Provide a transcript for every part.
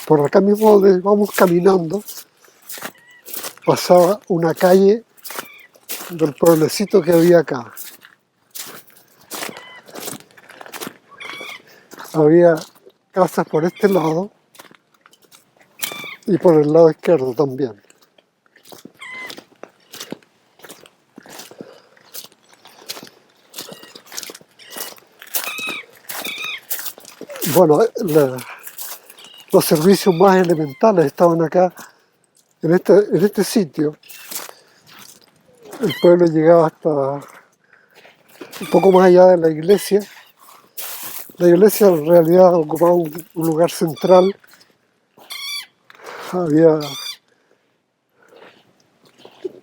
por acá mismo donde vamos caminando, pasaba una calle del pueblecito que había acá. Había casas por este lado y por el lado izquierdo también. Bueno, los servicios más elementales estaban acá, en este sitio. El pueblo llegaba hasta un poco más allá de la iglesia. La iglesia en realidad ocupaba un lugar central. Había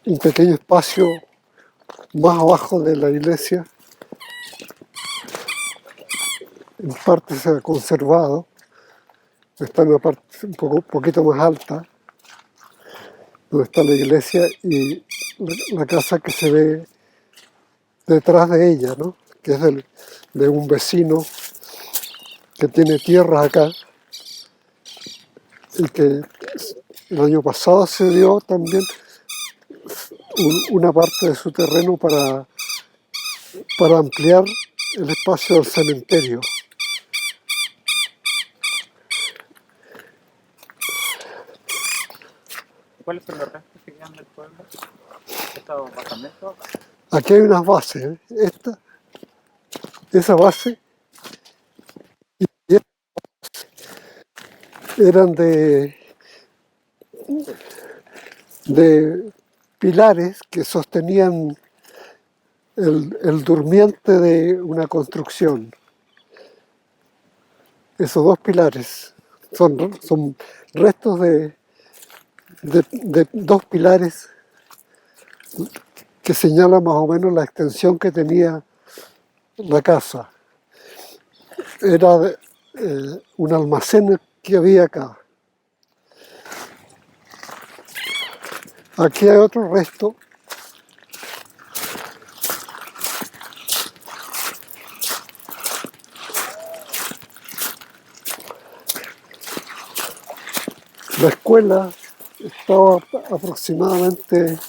un pequeño espacio más abajo de la iglesia. En parte se ha conservado. Está en una parte poquito más alta, donde está la iglesia y la casa que se ve detrás de ella, ¿no? Que es de un vecino que tiene tierras acá y que el año pasado se dio también una parte de su terreno para ampliar el espacio del cementerio. ¿Cuáles son los restos que quedan del pueblo? ¿Estos basamentos? Aquí hay unas bases, ¿eh? Esa base eran de pilares que sostenían el durmiente de una construcción. Esos dos pilares son restos de dos pilares que señalan más o menos la extensión que tenía la casa. Era un almacén que había acá. Aquí hay otro resto. La escuela estaba aproximadamente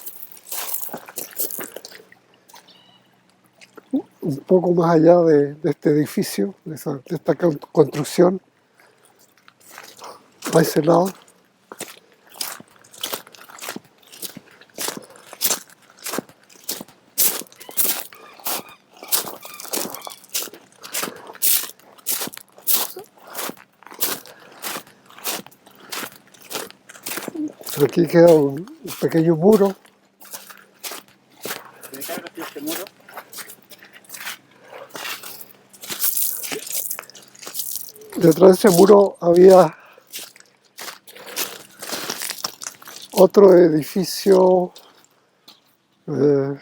un poco más allá de este edificio, de esta construcción, a ese lado. Aquí queda un pequeño muro. ¿De qué habrá sido este muro? Detrás de ese muro había otro edificio eh,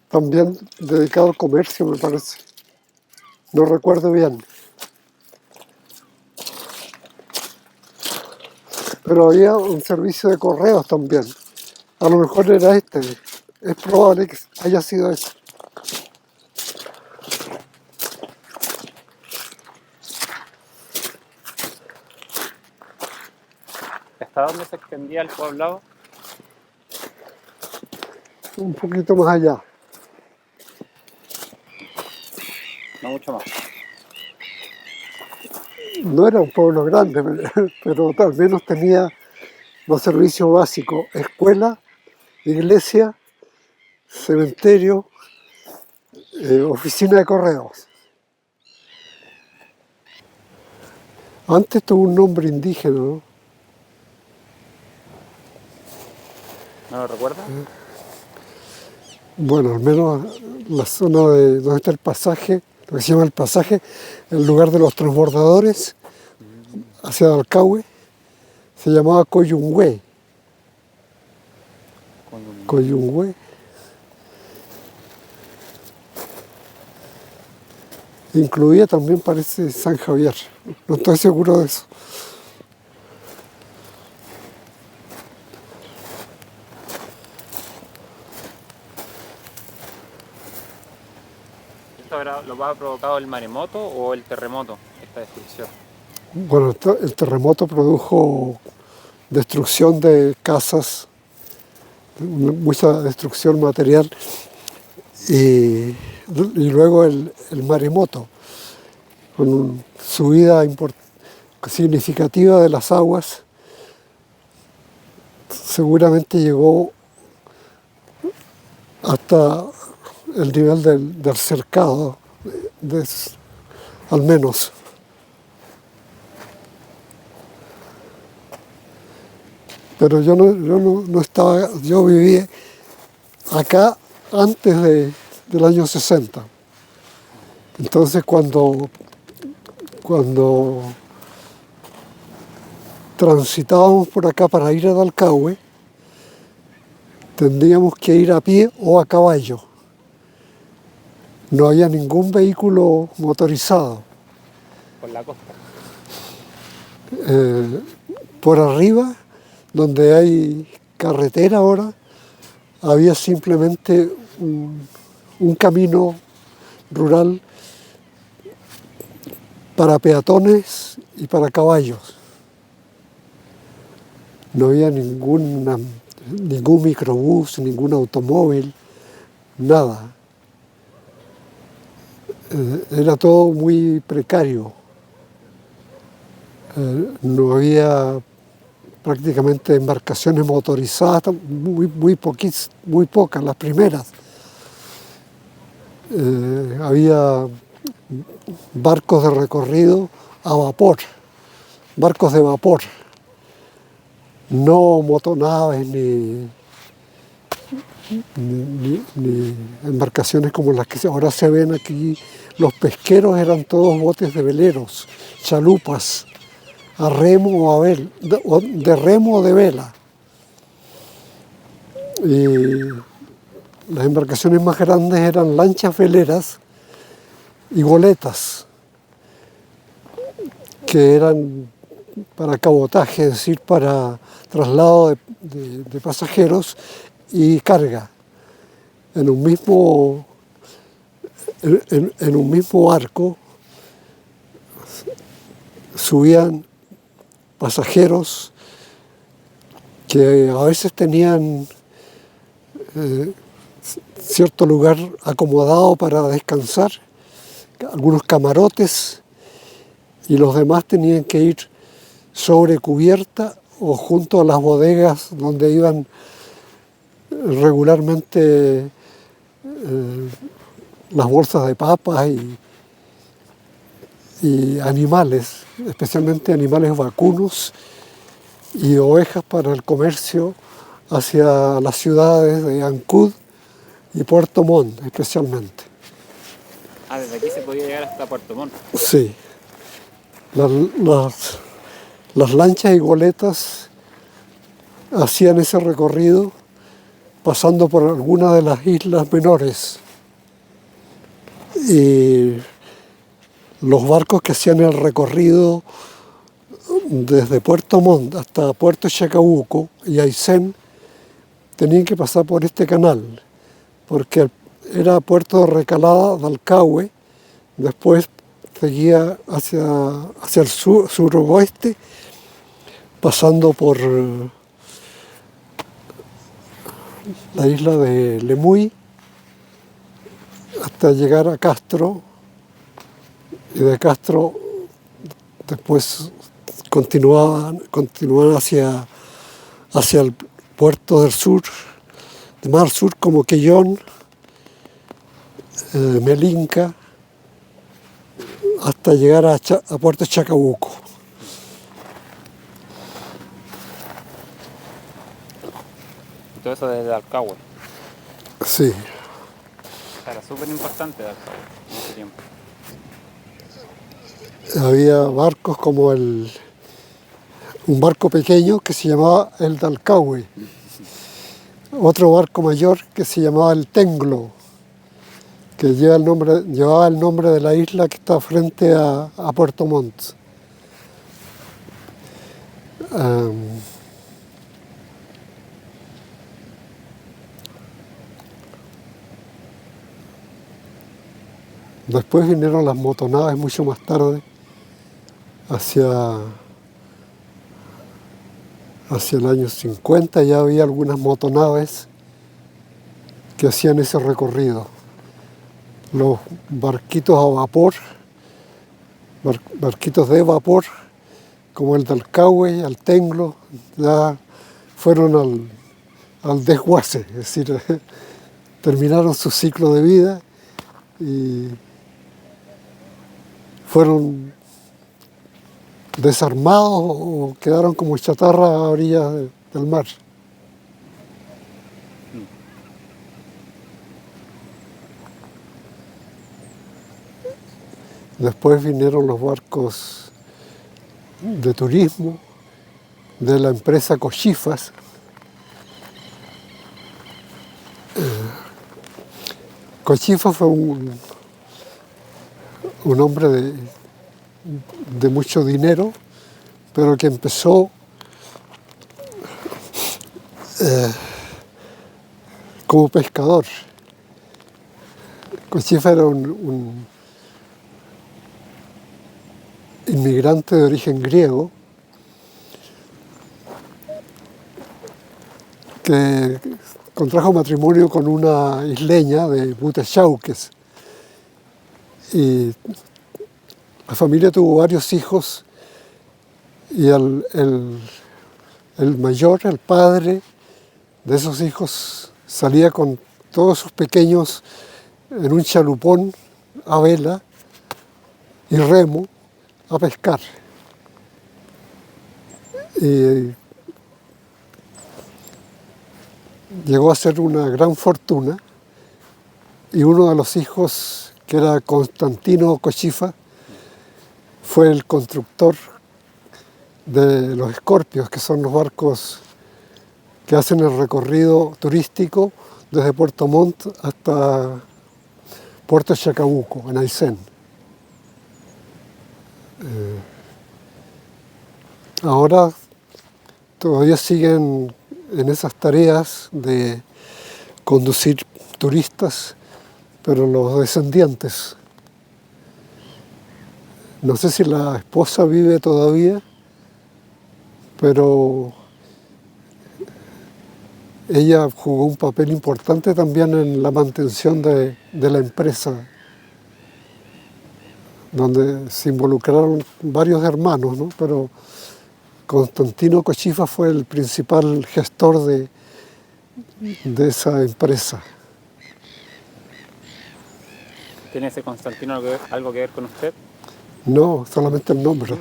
también dedicado al comercio, me parece. No recuerdo bien. Pero había un servicio de correos también. A lo mejor era este. Es probable que haya sido ese. ¿Hasta dónde se extendía el poblado? Un poquito más allá. No mucho más. No era un pueblo grande, pero al menos tenía los servicios básicos: escuela, iglesia, cementerio, oficina de correos. Antes tuvo un nombre indígena, ¿no? ¿No lo recuerdas? Bueno, al menos la zona de donde está el pasaje, lo que se llama el pasaje, el lugar de los transbordadores hacia Dalcahue, se llamaba Coyungüe. Coyungüe. Incluía también, parece, San Javier. No estoy seguro de eso. ¿Esto lo ha provocado el maremoto o el terremoto, esta destrucción? Bueno, el terremoto produjo destrucción de casas, mucha destrucción material y, y luego el maremoto, con subida significativa de las aguas, seguramente llegó hasta el nivel del cercado, de- al menos. Pero yo no estaba, yo viví acá antes del año 60. Entonces cuando transitábamos por acá para ir a Dalcahue, tendríamos que ir a pie o a caballo. No había ningún vehículo motorizado. Por la costa. Eh, por arriba, donde hay carretera ahora, había simplemente un camino rural para peatones y para caballos. No había ningún microbús, ningún automóvil, nada. Era todo muy precario. No había prácticamente embarcaciones motorizadas, muy pocas, las primeras. Había barcos de recorrido a vapor, barcos de vapor, no motonaves ni embarcaciones como las que ahora se ven aquí. Los pesqueros eran todos botes de veleros, chalupas, a remo o de remo o de vela. Y las embarcaciones más grandes eran lanchas veleras y goletas, que eran para cabotaje, es decir, para traslado de pasajeros y carga en un mismo, en un mismo barco. Subían pasajeros que a veces tenían cierto lugar acomodado para descansar, algunos camarotes, y los demás tenían que ir sobre cubierta o junto a las bodegas donde iban regularmente las bolsas de papas y animales, especialmente animales vacunos y ovejas para el comercio hacia las ciudades de Ancud y Puerto Montt especialmente. Ah, desde aquí se podía llegar hasta Puerto Montt. Sí, las, las- las lanchas y goletas hacían ese recorrido pasando por algunas de las islas menores, y los barcos que hacían el recorrido desde Puerto Montt hasta Puerto Chacabuco y Aysén tenían que pasar por este canal, porque era puerto de recalada de Alcahue, después seguía hacia el suroeste, pasando por la isla de Lemuy hasta llegar a Castro, y de Castro después continuaban hacia el puerto del sur, de Mar Sur, como Quellón, Melinca, hasta llegar a Puerto Chacabuco. Y todo eso desde Dalcahue. Sí, O sea, era súper impactante Dalcahue en ese tiempo. había barcos como un barco pequeño que se llamaba el Dalcahue, otro barco mayor que se llamaba el Tenglo, que llevaba el nombre de la isla que está frente a Puerto Montt. Después vinieron las motonaves mucho más tarde, hacia el año 50 ya había algunas motonaves que hacían ese recorrido. Los barquitos a vapor, barquitos de vapor, como el de Alcahue, al Tenglo, ya fueron al desguace, es decir, terminaron su ciclo de vida y fueron desarmados o quedaron como chatarra a orillas del mar. Después vinieron los barcos de turismo de la empresa Cochifas. Cochifas fue un hombre de mucho dinero, pero que empezó como pescador. Cochifas era un inmigrante de origen griego que contrajo matrimonio con una isleña de Butechauques y la familia tuvo varios hijos y el mayor, el padre de esos hijos, salía con todos sus pequeños en un chalupón a vela y remo a pescar. Y llegó a ser una gran fortuna y uno de los hijos, que era Constantino Cochifa, fue el constructor de los Escorpios, que son los barcos que hacen el recorrido turístico desde Puerto Montt hasta Puerto Chacabuco, en Aysén. Ahora todavía siguen en esas tareas de conducir turistas, pero los descendientes. No sé si la esposa vive todavía, pero ella jugó un papel importante también en la mantención de la empresa, donde se involucraron varios hermanos, ¿no? Pero Constantino Cochifa fue el principal gestor de esa empresa. ¿Tiene ese Constantino algo que ver con usted? No, solamente el nombre.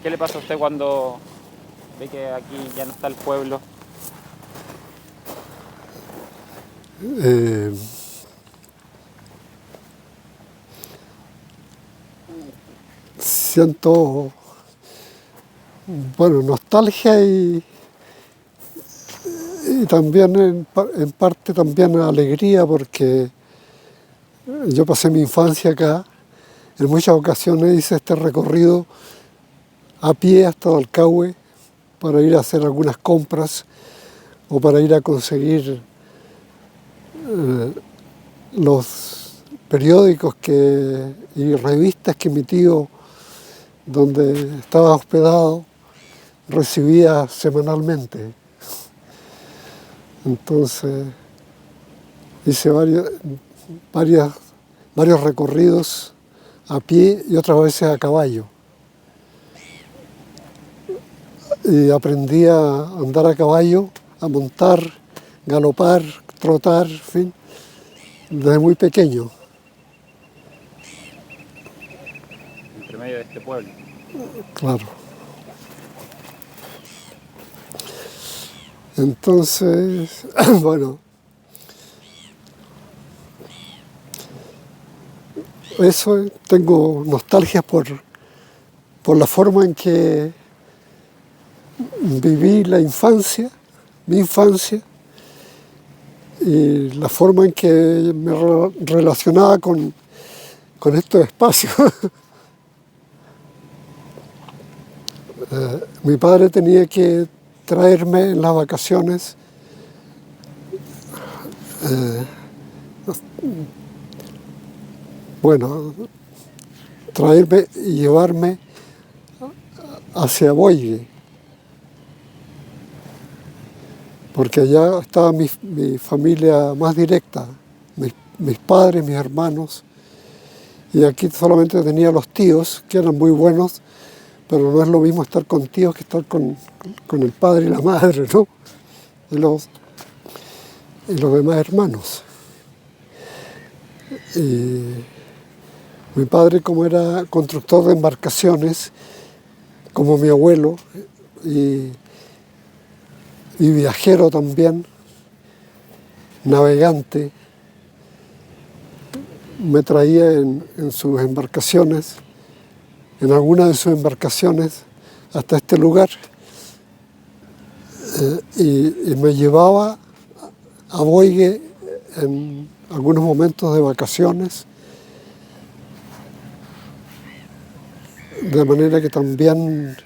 ¿Qué le pasa a usted cuando ve que aquí ya no está el pueblo? Siento, bueno, nostalgia y también en parte también alegría, porque yo pasé mi infancia acá. En muchas ocasiones hice este recorrido a pie hasta Alcahue para ir a hacer algunas compras o para ir a conseguir los periódicos y revistas que mi tío, donde estaba hospedado, recibía semanalmente. Entonces hice varios recorridos a pie y otras veces a caballo. Y aprendí a andar a caballo, a montar, galopar, trotar, en fin, desde muy pequeño. Entre medio de este pueblo. Claro. Entonces, bueno, eso, tengo nostalgia por la forma en que viví la infancia, mi infancia, y la forma en que me relacionaba con estos espacios. Mi padre tenía que traerme en las vacaciones bueno, traerme y llevarme hacia Boygue, porque allá estaba mi familia más directa, mis padres, mis hermanos, y aquí solamente tenía los tíos, que eran muy buenos, pero no es lo mismo estar con tíos que estar con el padre y la madre, ¿no? Y los demás hermanos. Y mi padre, como era constructor de embarcaciones, como mi abuelo, y viajero también, navegante, me traía en sus embarcaciones, en alguna de sus embarcaciones, hasta este lugar, y me llevaba a Boygue en algunos momentos de vacaciones, de manera que también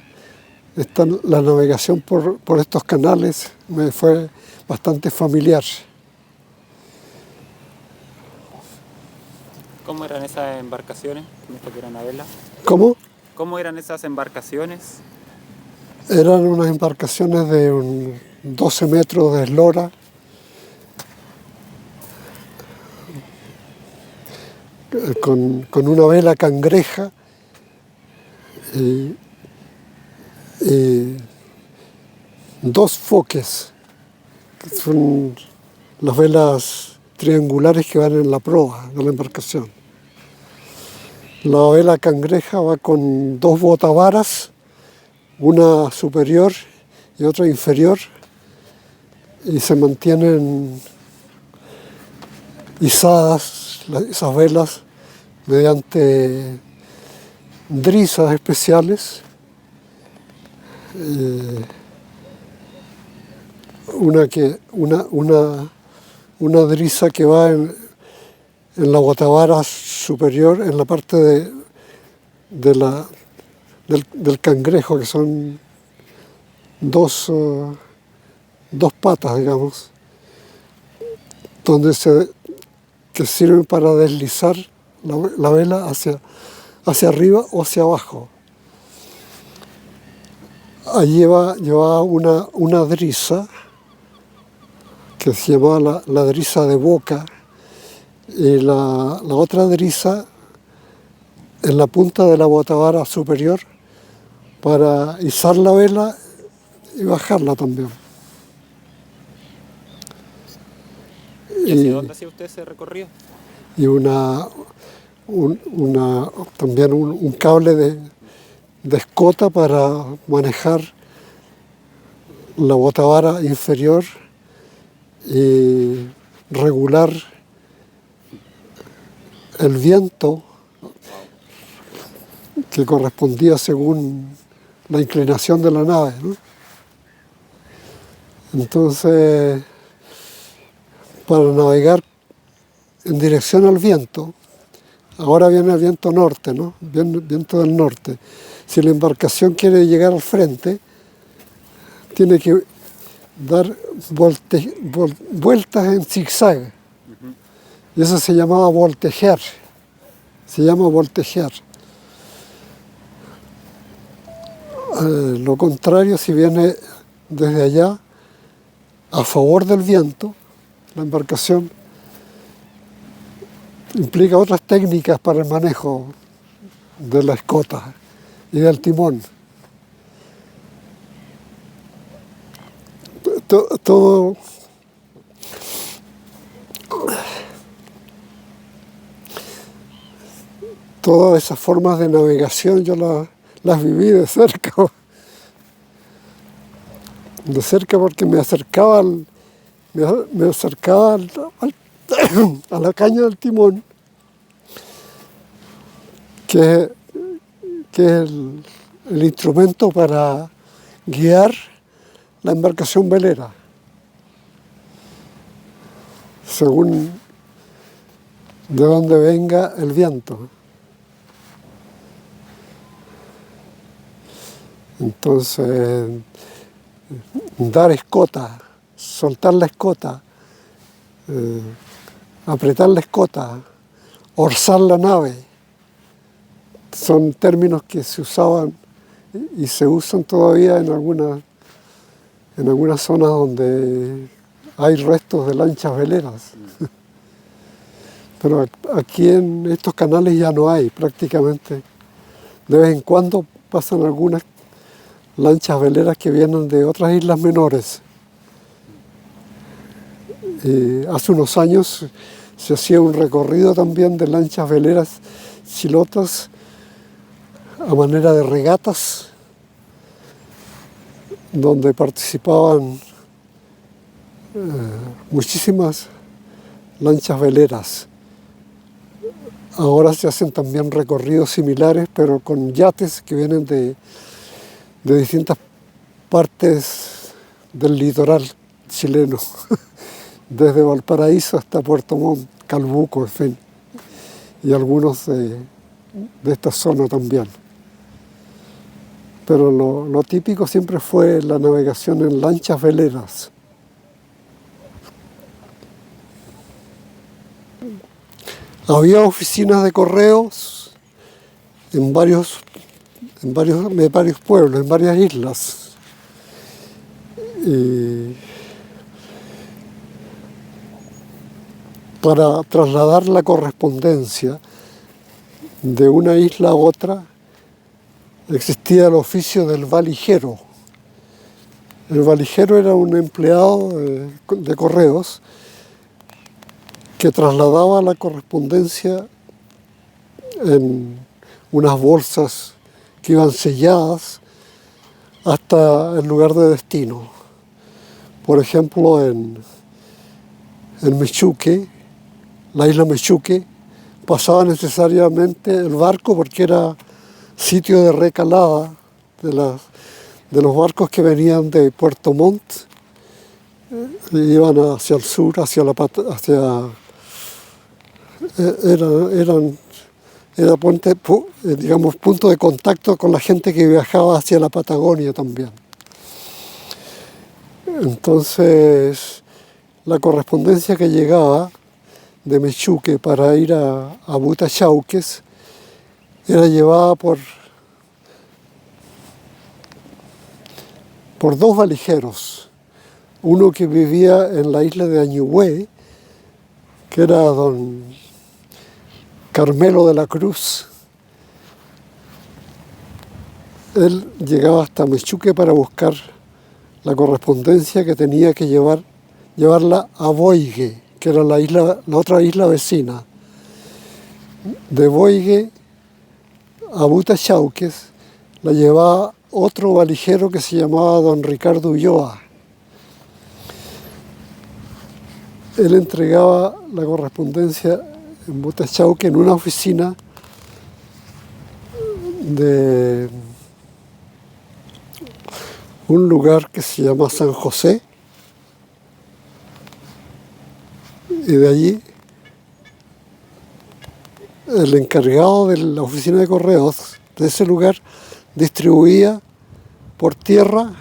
la navegación por estos canales me fue bastante familiar. ¿Cómo eran esas embarcaciones? ¿Me tuvieron a verla? ¿Cómo? ¿Cómo eran esas embarcaciones? Eran unas embarcaciones de 12 metros de eslora, con una vela cangreja y dos foques, que son las velas triangulares que van en la proa de la embarcación. La vela cangreja va con dos botavaras, una superior y otra inferior, y se mantienen izadas esas velas mediante drisas especiales, una drisa que va en la botavara superior, en la parte del cangrejo, que son dos patas, digamos, que sirven para deslizar la vela hacia arriba o hacia abajo. Allí llevaba una drisa que se llamaba la drisa de boca, y la otra drisa en la punta de la botavara superior para izar la vela y bajarla también. ¿Y hacia dónde hacía usted ese recorrido? Y también un cable de escota para manejar la botavara inferior y regular el viento que correspondía según la inclinación de la nave, ¿no? Entonces, para navegar en dirección al viento, ahora viene el viento norte, ¿no? Viento del norte. Si la embarcación quiere llegar al frente, tiene que dar vueltas en zigzag. Y eso se llamaba voltejear. Se llama voltejear. Lo contrario, si viene desde allá a favor del viento, la embarcación implica otras técnicas para el manejo de la escota y del timón. Todas esas formas de navegación yo las viví de cerca. De cerca, porque me acercaba a la caña del timón, que es el instrumento para guiar la embarcación velera, según de dónde venga el viento. Entonces, dar escota, soltar la escota, apretar la escota, orzar la nave. Son términos que se usaban y se usan todavía en algunas zonas donde hay restos de lanchas veleras. Pero aquí en estos canales ya no hay prácticamente. De vez en cuando pasan algunas lanchas veleras que vienen de otras islas menores. Hace unos años se hacía un recorrido también de lanchas veleras chilotas a manera de regatas, donde participaban muchísimas lanchas veleras. Ahora se hacen también recorridos similares, pero con yates que vienen de distintas partes del litoral chileno, desde Valparaíso hasta Puerto Montt, Calbuco, en fin, y algunos de esta zona también. Pero lo típico siempre fue la navegación en lanchas veleras. Había oficinas de correos en varios pueblos, en varias islas. Y para trasladar la correspondencia de una isla a otra, existía el oficio del valijero. El valijero era un empleado de correos que trasladaba la correspondencia en unas bolsas que iban selladas hasta el lugar de destino. Por ejemplo, en Mechuque, la isla Mechuque, pasaba necesariamente el barco porque era sitio de recalada de los barcos que venían de Puerto Montt, iban hacia el sur, era punto de contacto con la gente que viajaba hacia la Patagonia también. Entonces, la correspondencia que llegaba de Mechuque para ir a Butachauques era llevada por dos valijeros. Uno que vivía en la isla de Añuhue, que era don Carmelo de la Cruz. Él llegaba hasta Mechuque para buscar la correspondencia que tenía que llevarla a Boigue, que era la otra isla vecina. De Boigue a Butachauques la llevaba otro valijero que se llamaba don Ricardo Ulloa. Él entregaba la correspondencia en Butachauques en una oficina de un lugar que se llama San José, y de allí el encargado de la oficina de correos de ese lugar distribuía por tierra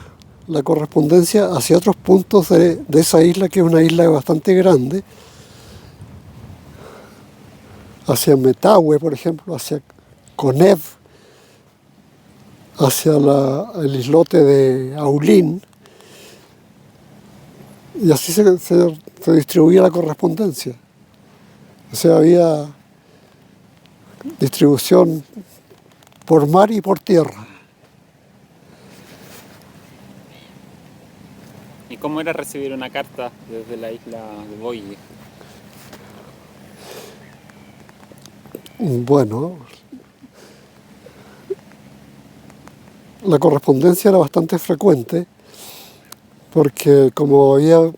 la correspondencia hacia otros puntos de esa isla, que es una isla bastante grande, hacia Metahue, por ejemplo, hacia Conev, hacia el islote de Aulín, y así se distribuía la correspondencia. O sea, había distribución por mar y por tierra. ¿Y cómo era recibir una carta desde la isla de Boigue? Bueno, la correspondencia era bastante frecuente porque como había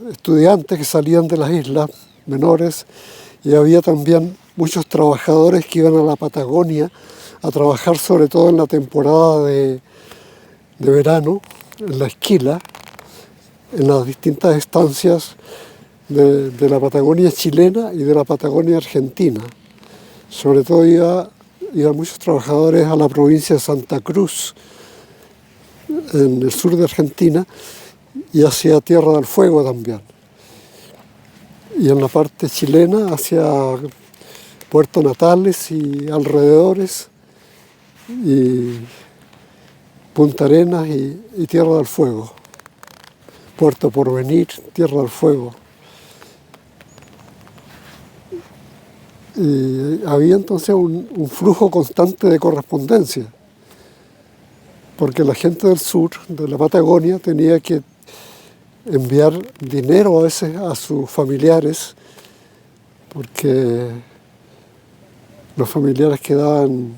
estudiantes que salían de las islas menores y había también muchos trabajadores que iban a la Patagonia a trabajar, sobre todo en la temporada de verano, en la esquila, en las distintas estancias de la Patagonia chilena y de la Patagonia argentina. Sobre todo iban muchos trabajadores a la provincia de Santa Cruz, en el sur de Argentina, y hacia Tierra del Fuego también. Y en la parte chilena hacia Puerto Natales y alrededores, y Punta Arenas y Tierra del Fuego. Puerto Porvenir, Tierra del Fuego. Y había entonces un flujo constante de correspondencia, porque la gente del sur, de la Patagonia, tenía que enviar dinero a veces a sus familiares, porque los familiares quedaban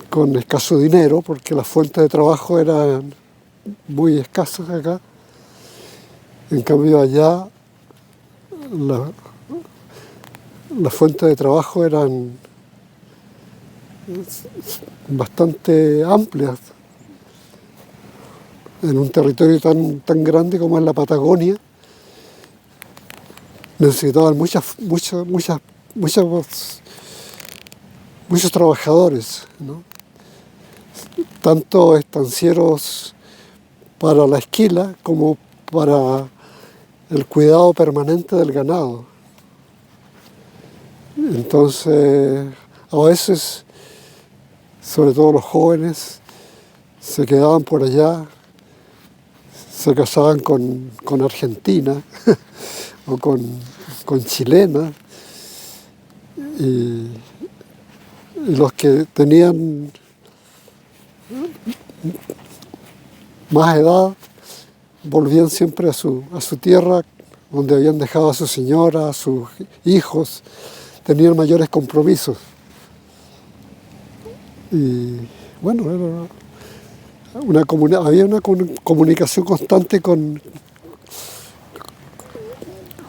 con escaso dinero, porque las fuentes de trabajo eran muy escasas acá. En cambio allá las fuentes de trabajo eran bastante amplias. En un territorio tan grande como es la Patagonia, necesitaban muchos trabajadores, ¿no? Tanto estancieros para la esquila como para el cuidado permanente del ganado. Entonces, a veces, sobre todo los jóvenes, se quedaban por allá, se casaban con argentinas o con chilenas, y los que tenían más edad volvían siempre a su tierra, donde habían dejado a su señora, a sus hijos, tenían mayores compromisos. Y bueno, había una comunicación constante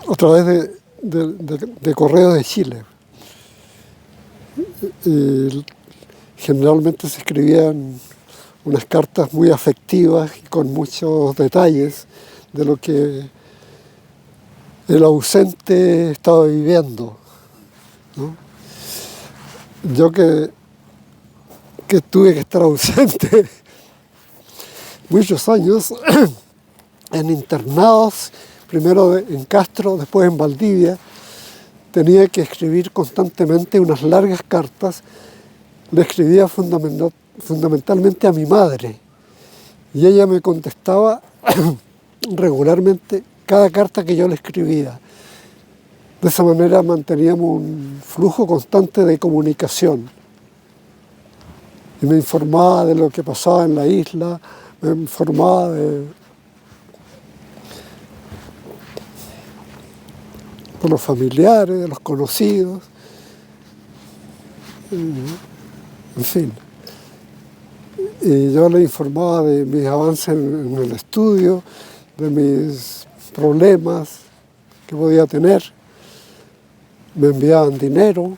a través de correos de Chile. Y generalmente se escribían unas cartas muy afectivas y con muchos detalles de lo que el ausente estaba viviendo, ¿no? Yo que tuve que estar ausente muchos años en internados, primero en Castro, después en Valdivia, tenía que escribir constantemente unas largas cartas. Le escribía fundamentalmente a mi madre, y ella me contestaba regularmente cada carta que yo le escribía. De esa manera manteníamos un flujo constante de comunicación. Y me informaba de lo que pasaba en la isla, me informaba de los familiares, de los conocidos, en fin. Y yo le informaba de mis avances en el estudio, de mis problemas que podía tener. Me enviaban dinero.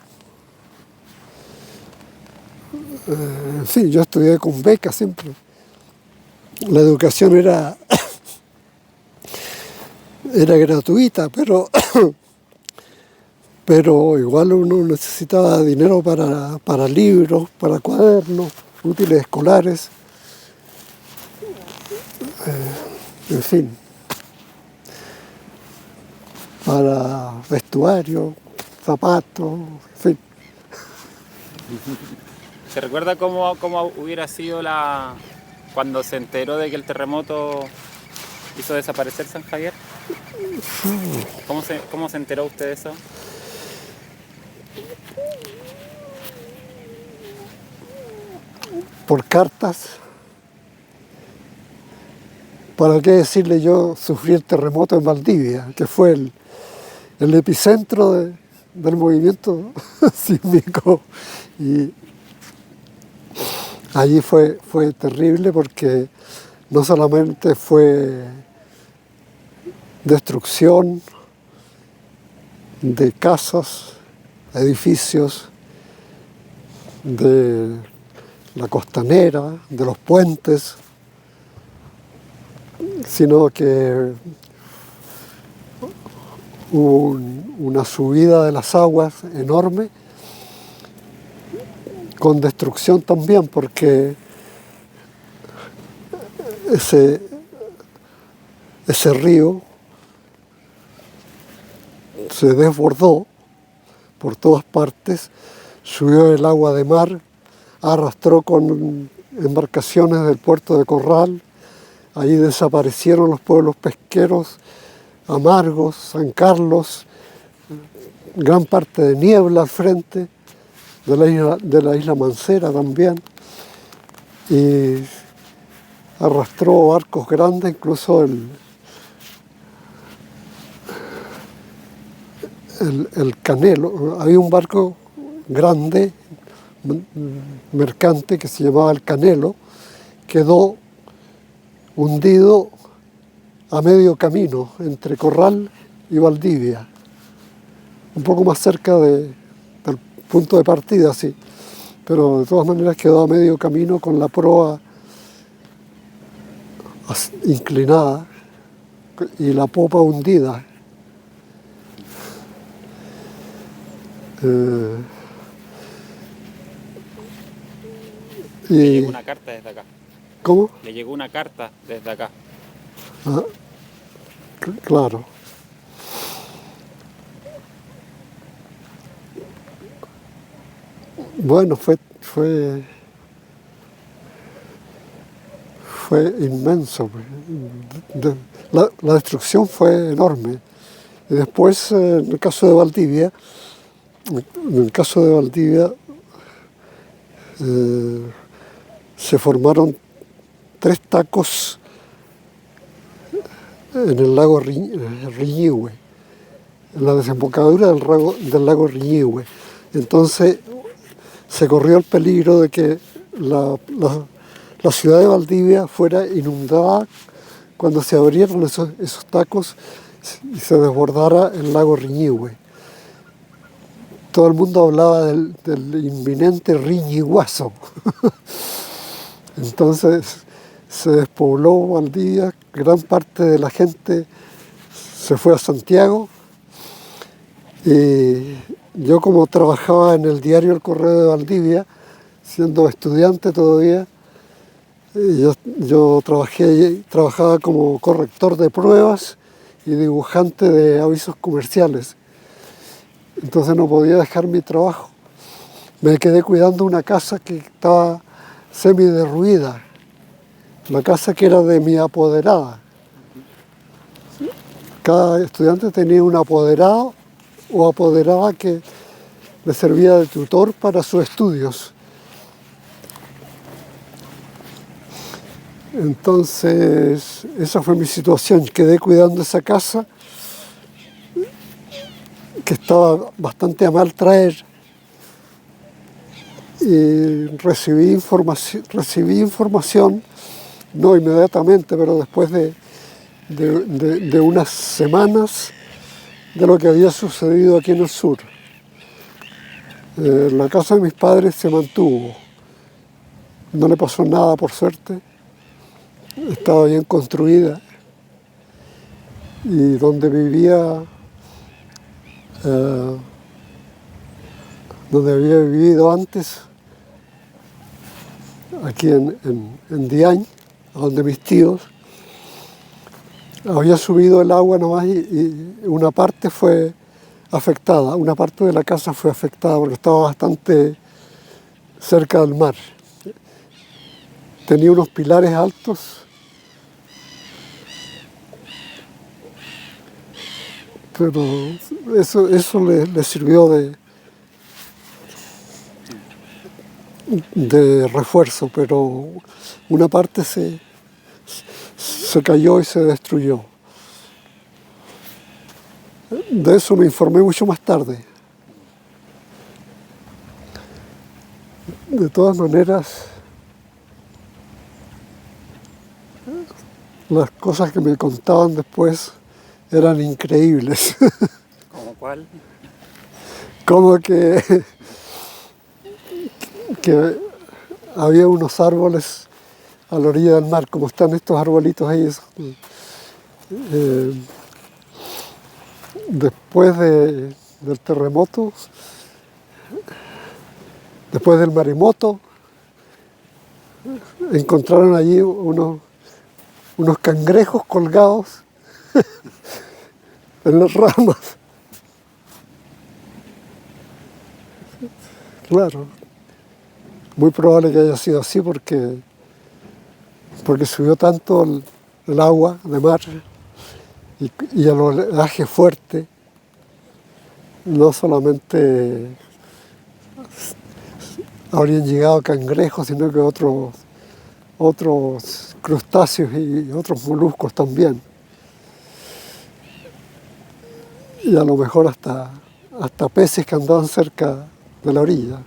En fin, yo estudié con beca siempre. La educación era gratuita, pero igual uno necesitaba dinero para libros, para cuadernos, útiles escolares, en fin, para vestuario, zapatos, en fin. ¿Se recuerda cómo hubiera sido cuando se enteró de que el terremoto hizo desaparecer San Javier? ¿Cómo se enteró usted de eso? Por cartas. ¿Para qué decirle? Yo sufrí el terremoto en Valdivia, que fue el epicentro del movimiento sísmico, y allí fue terrible, porque no solamente fue destrucción de casas, edificios, de la costanera, de los puentes, sino que hubo una subida de las aguas enorme, con destrucción también, porque ese río se desbordó por todas partes, subió el agua de mar, arrastró con embarcaciones del puerto de Corral, ahí desaparecieron los pueblos pesqueros, Amargos, San Carlos, gran parte de Niebla al frente, de la isla Mancera también, y arrastró barcos grandes, incluso el Canelo. Había un barco grande, mercante, que se llamaba el Canelo, quedó hundido a medio camino entre Corral y Valdivia, un poco más cerca del punto de partida, sí, pero de todas maneras quedó a medio camino con la proa inclinada y la popa hundida. Le llegó una carta desde acá. ¿Cómo? Le llegó una carta desde acá. Ah, claro. Bueno, fue inmenso. La destrucción fue enorme. Y después, en el caso de Valdivia, se formaron 3 tacos en el lago Riñihue, en la desembocadura del lago Riñihue. Entonces se corrió el peligro de que la ciudad de Valdivia fuera inundada cuando se abrieron esos tacos y se desbordara el lago Riñihue. Todo el mundo hablaba del inminente riñiguazo. Entonces se despobló Valdivia, gran parte de la gente se fue a Santiago. Y yo, como trabajaba en el diario El Correo de Valdivia, siendo estudiante todavía, yo trabajaba como corrector de pruebas y dibujante de avisos comerciales. Entonces no podía dejar mi trabajo. Me quedé cuidando una casa que estaba semi-derruida, la casa que era de mi apoderada. Cada estudiante tenía un apoderado o apoderada que le servía de tutor para sus estudios. Entonces, esa fue mi situación. Quedé cuidando esa casa, que estaba bastante a mal traer, y recibí información, no inmediatamente, pero después de unas semanas, de lo que había sucedido aquí en el sur. La casa de mis padres se mantuvo, no le pasó nada, por suerte, estaba bien construida, y donde vivía, donde había vivido antes, aquí en Diañ, a donde mis tíos, había subido el agua nomás, y una parte fue afectada, una parte de la casa fue afectada porque estaba bastante cerca del mar. Tenía unos pilares altos, pero eso le sirvió de refuerzo, pero una parte se cayó y se destruyó. De eso me informé mucho más tarde. De todas maneras, las cosas que me contaban después eran increíbles. ¿Cómo cuál? Como que había unos árboles a la orilla del mar, como están estos arbolitos ahí. Después del terremoto, después del maremoto, encontraron allí unos unos cangrejos colgados en las ramas. Claro, muy probable que haya sido así porque subió tanto el agua de mar y el oleaje fuerte, no solamente habrían llegado cangrejos, sino que otros crustáceos y otros moluscos también. Y a lo mejor hasta peces que andaban cerca de la orilla.